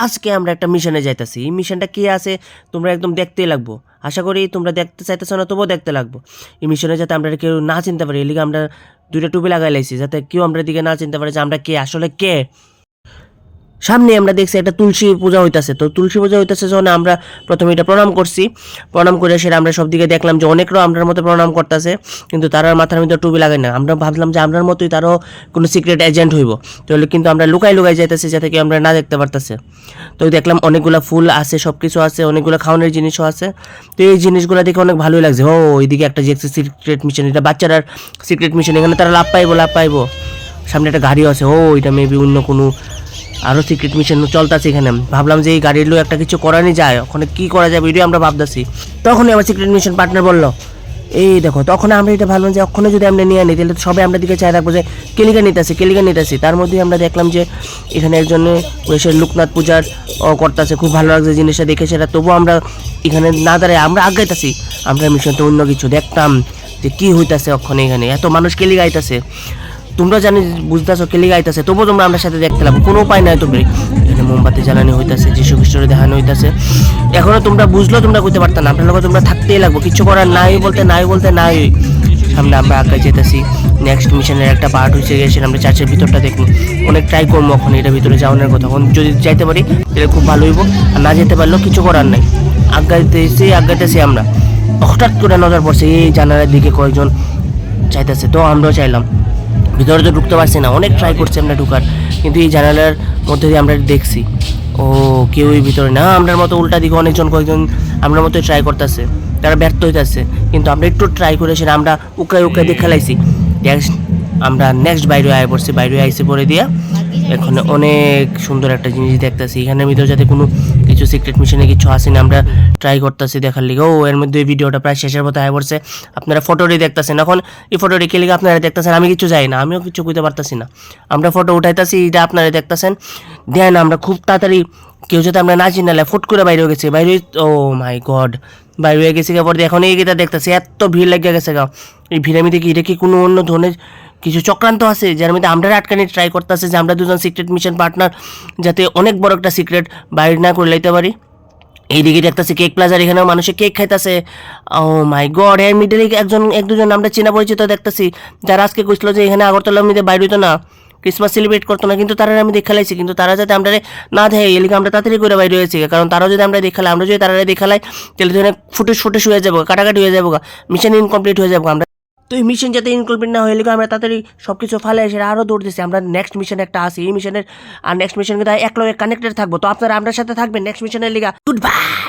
আজকে আমরা একটা মিশনে যাইতেছি। এই মিশনটা কি আছে তোমরা একদম দেখতেই লাগবো। আশা করি তোমরা দেখতে চাইতেছো না, তবুও দেখতে লাগবো। এই মিশনে যাতে আমরা কেউ না চিনতে পারি, এলিগে আমরা দুইটা টুপি লাগাই লাইছি, যাতে কেউ আমরা দিকে না চিনতে পারে যে আমরা কে, আসলে কে। সামনে আমরা দেখছি একটা তুলসী পূজা হইতাছে। তো তুলসী পূজা হইতাছে যখন আমরা প্রথমে এটা প্রণাম করছি, প্রণাম করে সেটা আমরা সব দিকে দেখলাম যে অনেকরাও আমরার মতো প্রণাম করতেছে, কিন্তু তারার মাথার মধ্যে টুপি লাগাই না। আমরা ভাবলাম যে আমরার মতোই তারও কোনো সিক্রেট এজেন্ট হইব, তাহলে কিন্তু আমরা লুকাই লুকাই যাইতেছি যাতে কি আমরা না দেখতে পারতেছে। তো দেখলাম অনেকগুলো ফুল আছে, সব কিছু আছে, অনেকগুলো খাওয়ানোর জিনিসও আছে। তো এই জিনিসগুলো দেখে অনেক ভালোই লাগছে। ও ওইদিকে একটা যে সিক্রেট মিশন, এটা বাচ্চারার সিক্রেট মিশন, এখানে তারা লাভ পাইবো। সামনে একটা গাড়িও আছে, ও এটা মেবি অন্য কোনো আরও সিক্রেট মিশন চলতেছে এখানে। ভাবলাম যে এই গাড়ির লোক একটা কিছু করানি যায়, ওখানে কী করা যায় ভিডিও আমরা ভাবতেছি। তখনই আমার সিক্রেট মিশন পার্টনার বললো এই দেখো। তখন আমরা এটা ভাবলাম যে ওখানে যদি আমরা নিয়ে নিই তাহলে সবাই আমরা দিকে চাই রাখবো যে কেলিকা নিতেছি। তার মধ্যেই আমরা দেখলাম যে এখানে একজনে এসে লোকনাথ পূজার করতেছে, খুব ভালো লাগছে জিনিসটা দেখে। সেটা তবুও আমরা এখানে না দাঁড়াই আমরা আগাইতেছি। আমরা মিশনটা অন্য কিছু দেখতাম যে কী হইতাছে ওখানে, এখানে এত মানুষ কেলিকা আইতাছে। তোমরা জানি বুঝতেছো কেলিকা আইতাছে, তবুও তোমরা আমরা সাথে দেখতে লাগবো, কোনো উপায় নাই। তোমরা এখানে মোমবাতি জ্বালানো হইতাছে, যিশু খ্রিস্টরে দেখানো হইতাছে। এখনো তোমরা বুঝলো তোমরা করতে পারতাম না, আপনার লোক তোমরা থাকতেই লাগবো, কিছু করার নাই বলতে নাই। সামনে আমরা আগে যেতেছি। নেক্সট মিশনের একটা পার্ট হয়েছে গেছে, আমরা চার্চের ভিতরটা দেখবো, অনেক ট্রাই করবো এখন এটা ভিতরে যাওয়ানোর কথা। এখন যদি যাইতে পারি তাহলে খুব ভালো হইব, আর না যেতে পারলেও কিছু করার নাই। আগাইতেছি আমরা। হঠাৎ করে নজর পড়ছে এই জানালার দিকে কয়েকজন চাইতেছে, তো আমরাও চাইলাম। ভিতরে তো ঢুকতে পারছি না, অনেক ট্রাই করছি আমরা ঢুকার, কিন্তু এই জানালার মধ্যে দিয়ে আমরা দেখছি ও কেউই ভিতরে না। আমরার মতো উল্টা দিকে কয়েকজন আমরা মতো ট্রাই করতেছে, তারা ব্যর্থ হইতেছে। কিন্তু আমরা একটু ট্রাই করে সেটা আমরা উকাই দিয়ে খেলাইছি। আমরা নেক্সট বাইরে আইসে পরে দিয়া এখন অনেক সুন্দর একটা জিনিস দেখতেছি। এখানের ভিতরে যাতে কোনো কিছু সিক্রেট মিশনে কিছু আসে না, আমরা ট্রাই করতেছি দেখার লিগে। ও এর মধ্যে এই ভিডিওটা প্রায় শেষের মতো আয় পড়ছে। আপনারা ফটোটি দেখতেছেন, এখন এই ফটোটি কে লিগে আপনারা দেখতেছেন, আমি কিছু যাই না, আমিও কিছু বুঝতে পারতেছি না। আমরা ফটো উঠাইতেছি, এটা আপনারা দেখতেছেন। দেন আমরা খুব তাড়াতাড়ি কেউ যাতে আমরা না চিনালে ফুট করে বাইরে হয়ে গেছে, ও মাই গড, বাইরে হয়ে গেছে। পরে এখন এই গেটা দেখতেছি এত ভিড় লেগে গেছে গা। এই ভিড়ের মধ্যে কি এটা কি কোনো অন্য ধরনের কিছু চক্রান্ত আছে, যার মধ্যে আমরা আটকানি ট্রাই করতেছে যে আমরা দুজন সিক্রেট মিশন পার্টনার যাতে অনেক বড় একটা সিক্রেট বাইরে না করে লাইতে পারি। এইদিকে দেখতেছি কেক প্লাজার, এখানেও মানুষে কেক খাইতেছে। ও মাই গড, এর মিডলে এক দুজন আমরা চেনা পরিচিত দেখতেছি, যারা আজকে কইছিল যে এখানে আগরতলার মধ্যে বাইরে হইতো না, ক্রিসমাস সেলিব্রেট করতো না, কিন্তু তারা আমি দেখালাইছি। কিন্তু তারা যাতে আমরা না দেয় এলিকে আমরা তাড়াতাড়ি করে বাইরে হয়েছি, কারণ তারাও যদি আমরা দেখালাই, আমরা যদি তারা দেখালাই তাহলে তো ফুটে হয়ে যাবো, কাটাকাটি হয়ে যাবো, মিশন ইনকমপ্লিট হয়ে যাবো আমরা। তো এই মিশন যাতে ইনকমপ্লিট না হয়ে গেলে আমরা তাড়াতাড়ি সব কিছু ফালে এসে আরও দৌড় দিচ্ছি। আমরা নেক্সট মিশনে একটা আসি, এই মিশনের আর নেক্সট মিশন কিন্তু এক লগে কানেক্টেড থাকবো। তো আপনারা আপনার সাথে থাকবেন নেক্সট মিশনের লিগা। Good bye.